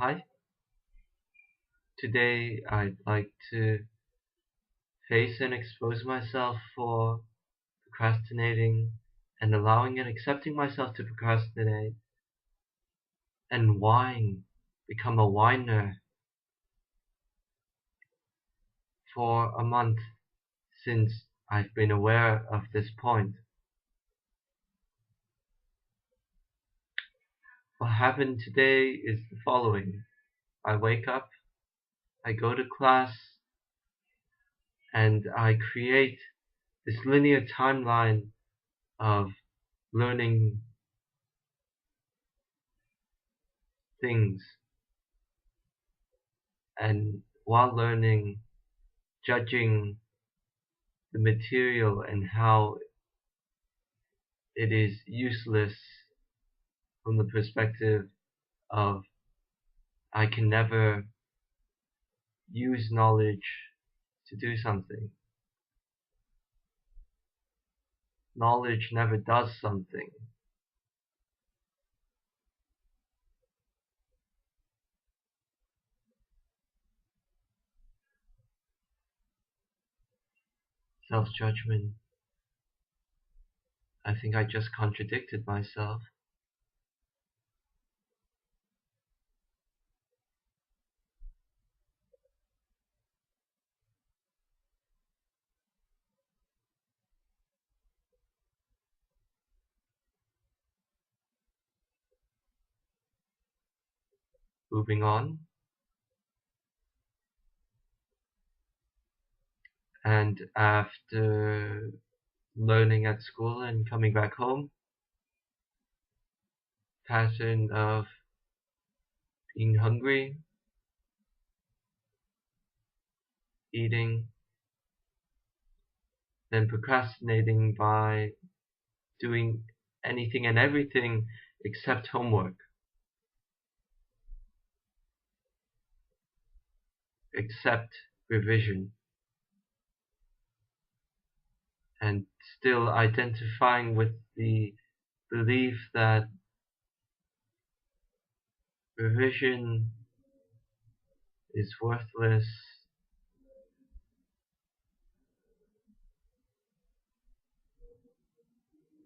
Hi, today I'd like to face and expose myself for procrastinating and allowing and accepting myself to procrastinate and become a whiner for a month since I've been aware of this point. What happened today is the following. I wake up, I go to class, and I create this linear timeline of learning things, and while learning, judging the material and how it is useless from the perspective of I can never use knowledge to do something. Knowledge never does something. Self-judgment. I think I just contradicted myself. Moving on. And after learning at school and coming back home, pattern of being hungry, eating, then procrastinating by doing anything and everything except homework, except revision, and still identifying with the belief that revision is worthless,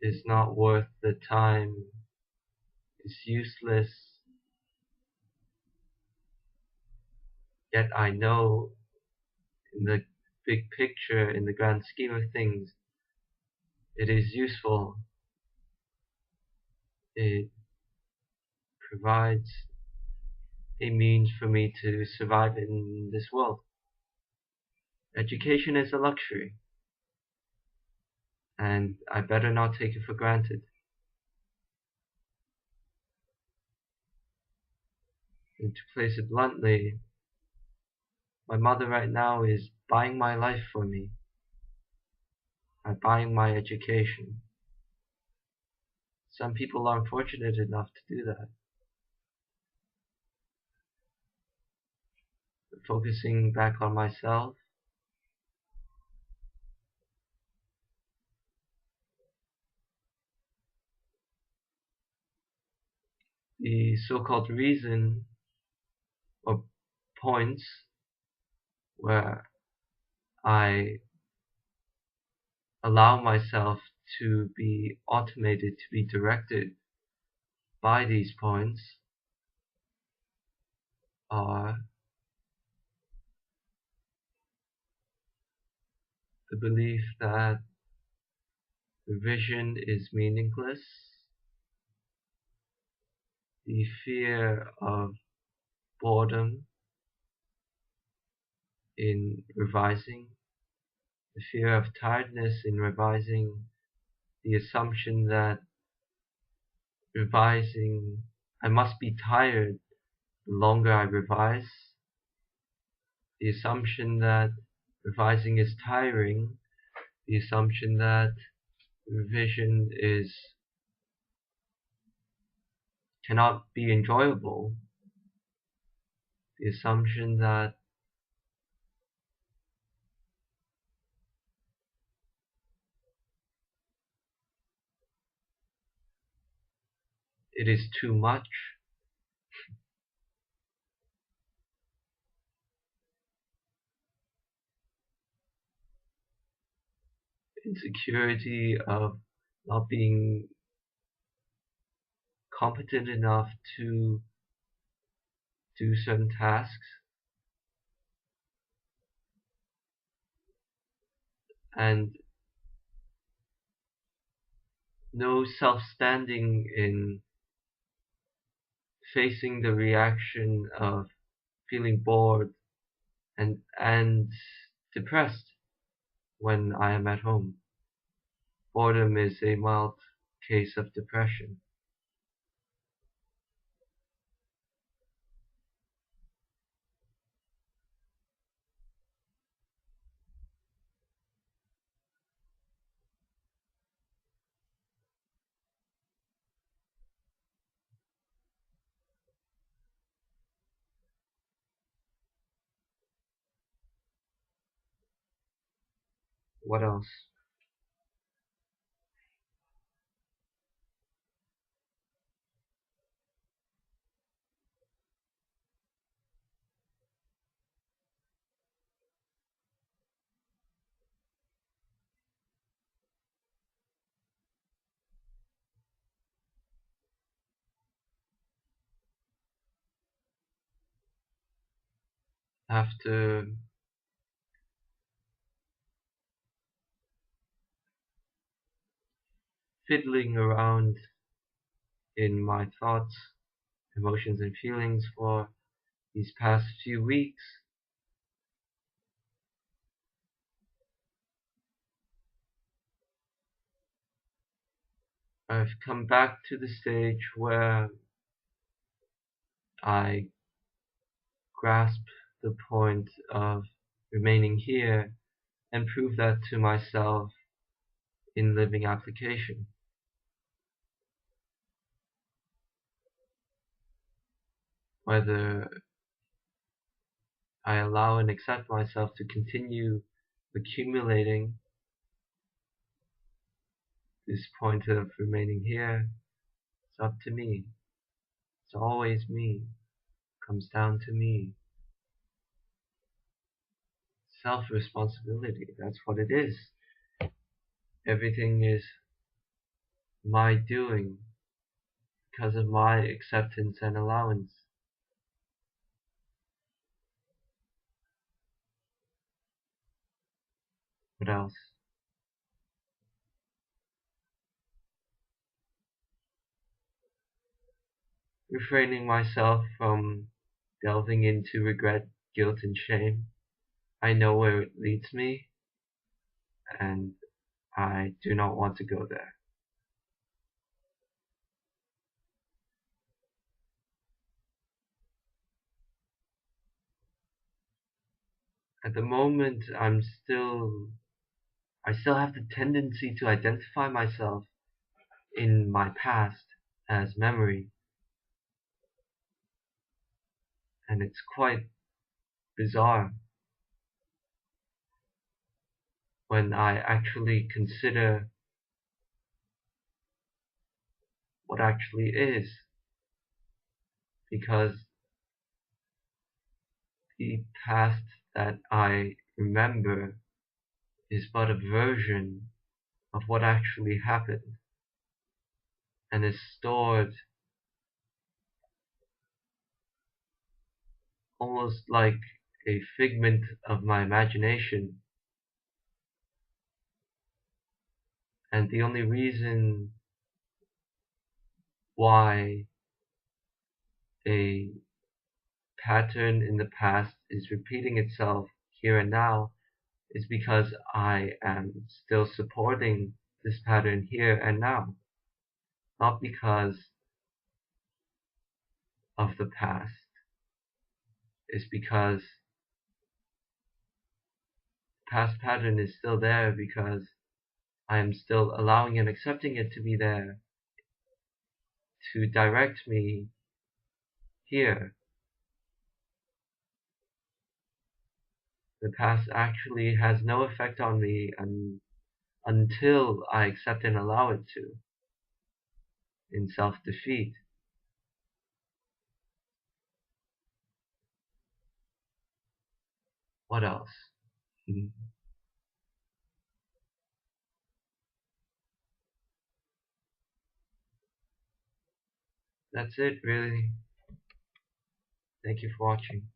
is not worth the time, is useless. Yet I know in the big picture, in the grand scheme of things, it is useful. It provides a means for me to survive in this world. Education is a luxury, and I better not take it for granted. And to place it bluntly, my mother right now is buying my life for me by buying my education. Some people aren't fortunate enough to do that. But focusing back on myself, the so-called reason or points where I allow myself to be automated, to be directed by these points are the belief that revision is meaningless, the fear of boredom in revising, the fear of tiredness in revising, the assumption that revising, I must be tired the longer I revise, the assumption that revising is tiring, the assumption that revision is cannot be enjoyable, the assumption that it is too much, insecurity of not being competent enough to do certain tasks, and no self-standing in facing the reaction of feeling bored and depressed when I am at home. Boredom is a mild case of depression. What else? After fiddling around in my thoughts, emotions, and feelings for these past few weeks, I've come back to the stage where I grasp the point of remaining here and prove that to myself in living application. Whether I allow and accept myself to continue accumulating this point of remaining here, it's up to me. It's always me. It comes down to me. Self-responsibility, that's what it is. Everything is my doing because of my acceptance and allowance. What else? Refraining myself from delving into regret, guilt, and shame. I know where it leads me, and I do not want to go there. At the moment, I still have the tendency to identify myself in my past as memory, and it's quite bizarre when I actually consider what actually is, because the past that I remember is but a version of what actually happened and is stored almost like a figment of my imagination. And the only reason why a pattern in the past is repeating itself here and now is because I am still supporting this pattern here and now, not because of the past. It's because the past pattern is still there because I am still allowing and accepting it to be there to direct me here. The past actually has no effect on me until I accept and allow it to, in self-defeat. What else? That's it, really. Thank you for watching.